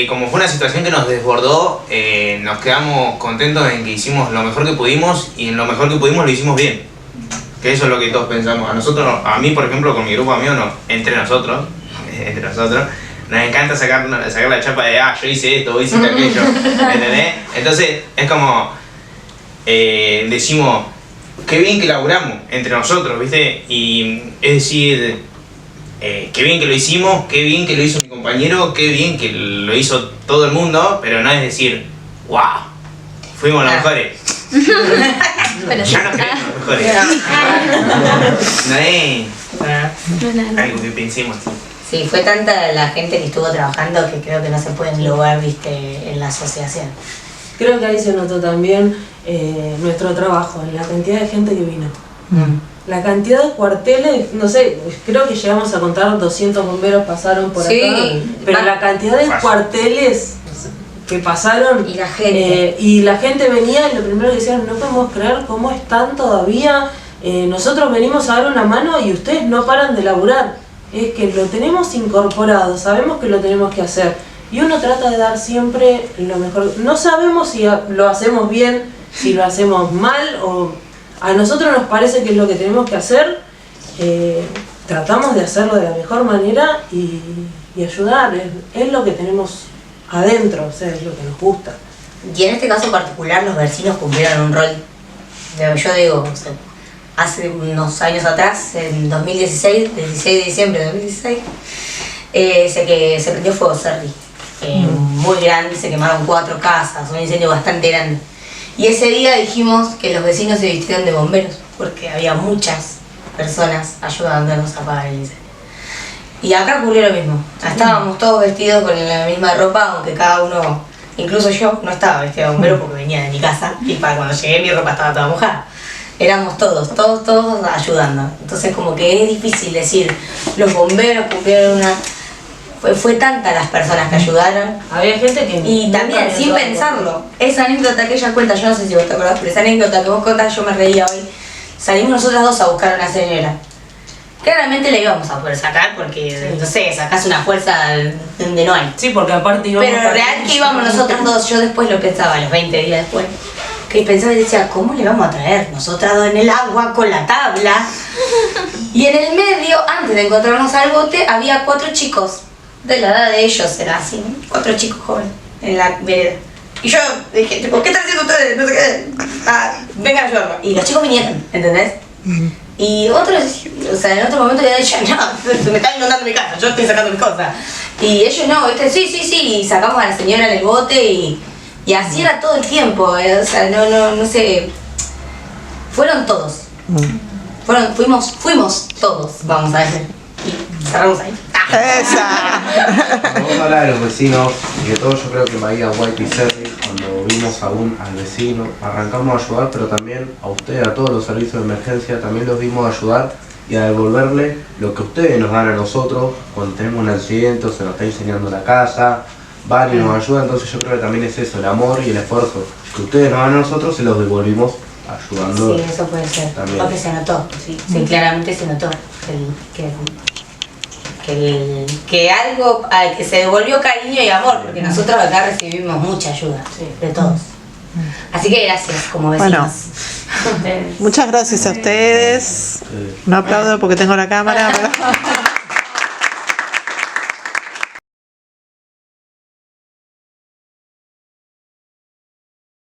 como fue una situación que nos desbordó, nos quedamos contentos en que hicimos lo mejor que pudimos y en lo mejor que pudimos lo hicimos bien. Que eso es lo que todos pensamos. A mí por ejemplo con mi grupo amigo, entre nosotros, nos encanta sacar la chapa de yo hice esto, hice aquello, ¿entendés? Entonces es como decimos, qué bien que laburamos entre nosotros, ¿viste? Y es decir, qué bien que lo hicimos, qué bien que lo hizo mi compañero, qué bien que lo hizo todo el mundo, pero no es decir, wow, fuimos los mejores. Ya no creemos los mejores. No es algo que pensemos así. Sí, fue tanta la gente que estuvo trabajando que creo que no se puede englobar, viste, en la asociación. Creo que ahí se notó también nuestro trabajo, en la cantidad de gente que vino. La cantidad de cuarteles, no sé, creo que llegamos a contar 200 bomberos pasaron por Sí, acá, pero la cantidad de cuarteles que pasaron y la y la gente gente venía y lo primero que decían, no podemos creer cómo están todavía, nosotros venimos a dar una mano y ustedes no paran de laburar. Es que lo tenemos incorporado, sabemos que lo tenemos que hacer y uno trata de dar siempre lo mejor. No sabemos si lo hacemos bien, si lo hacemos mal o a nosotros nos parece que es lo que tenemos que hacer. Tratamos de hacerlo de la mejor manera y ayudar, es lo que tenemos adentro, o sea, es lo que nos gusta. Y en este caso particular los vecinos cumplieron un rol, yo digo, o sea, hace unos años atrás, en 2016, 16 de diciembre de 2016, se prendió fuego Cerri, muy grande, se quemaron 4 casas, un incendio bastante grande. Y ese día dijimos que los vecinos se vistieron de bomberos, porque había muchas personas ayudándonos a apagar el incendio. Y acá ocurrió lo mismo, estábamos todos vestidos con la misma ropa, aunque cada uno, incluso yo, no estaba vestida de bombero porque venía de mi casa y para cuando llegué mi ropa estaba toda mojada. Éramos todos ayudando. Entonces como que es difícil decir, los bomberos cumplieron una... Fue tanta las personas que ayudaron. Había gente que... Y también, sin pensarlo, esa anécdota que ella cuenta, yo no sé si vos te acordás, pero esa anécdota que vos contás, yo me reía hoy. Salimos nosotras dos a buscar a una señora. Claramente la íbamos a poder sacar porque, no sé, sacás una fuerza donde no hay. Sí, porque aparte íbamos... Pero real que íbamos nosotras dos, yo después lo pensaba, los 20 días después, que pensaba y decía, ¿cómo le vamos a traer? Nosotras dos en el agua con la tabla. Y en el medio, antes de encontrarnos al bote, había 4 chicos, de la edad de ellos, era así, 4 chicos jóvenes, en la vereda. Y yo dije, tipo, ¿qué están haciendo ustedes? No sé qué. Vengan a ayudarme. Y los chicos vinieron, ¿entendés? Y otros, o sea, en otro momento ya decían, no, se me está inundando mi casa, yo estoy sacando mis cosas. Y ellos no, ¿viste? Sí, y sacamos a la señora en el bote y así era todo el tiempo, o sea, no sé. Fueron todos. Fuimos todos, vamos a decir. Y cerramos ahí. Vamos a hablar de los vecinos y de todo. Yo creo que María, White y Cerri, cuando vimos aún al vecino, arrancamos a ayudar, pero también a ustedes, a todos los servicios de emergencia, también los vimos a ayudar y a devolverle lo que ustedes nos dan a nosotros cuando tenemos un accidente o se nos está incendiando la casa, van y nos ayudan. Entonces yo creo que también es eso, el amor y el esfuerzo que ustedes nos dan a nosotros, se los devolvimos ayudando. Sí, eso puede ser, también. porque se notó, sí, claramente se notó que que algo, que se devolvió cariño y amor, porque nosotros acá recibimos mucha ayuda de todos. Así que gracias, como vecinos. Bueno, muchas gracias a ustedes. No aplaudo porque tengo la cámara, pero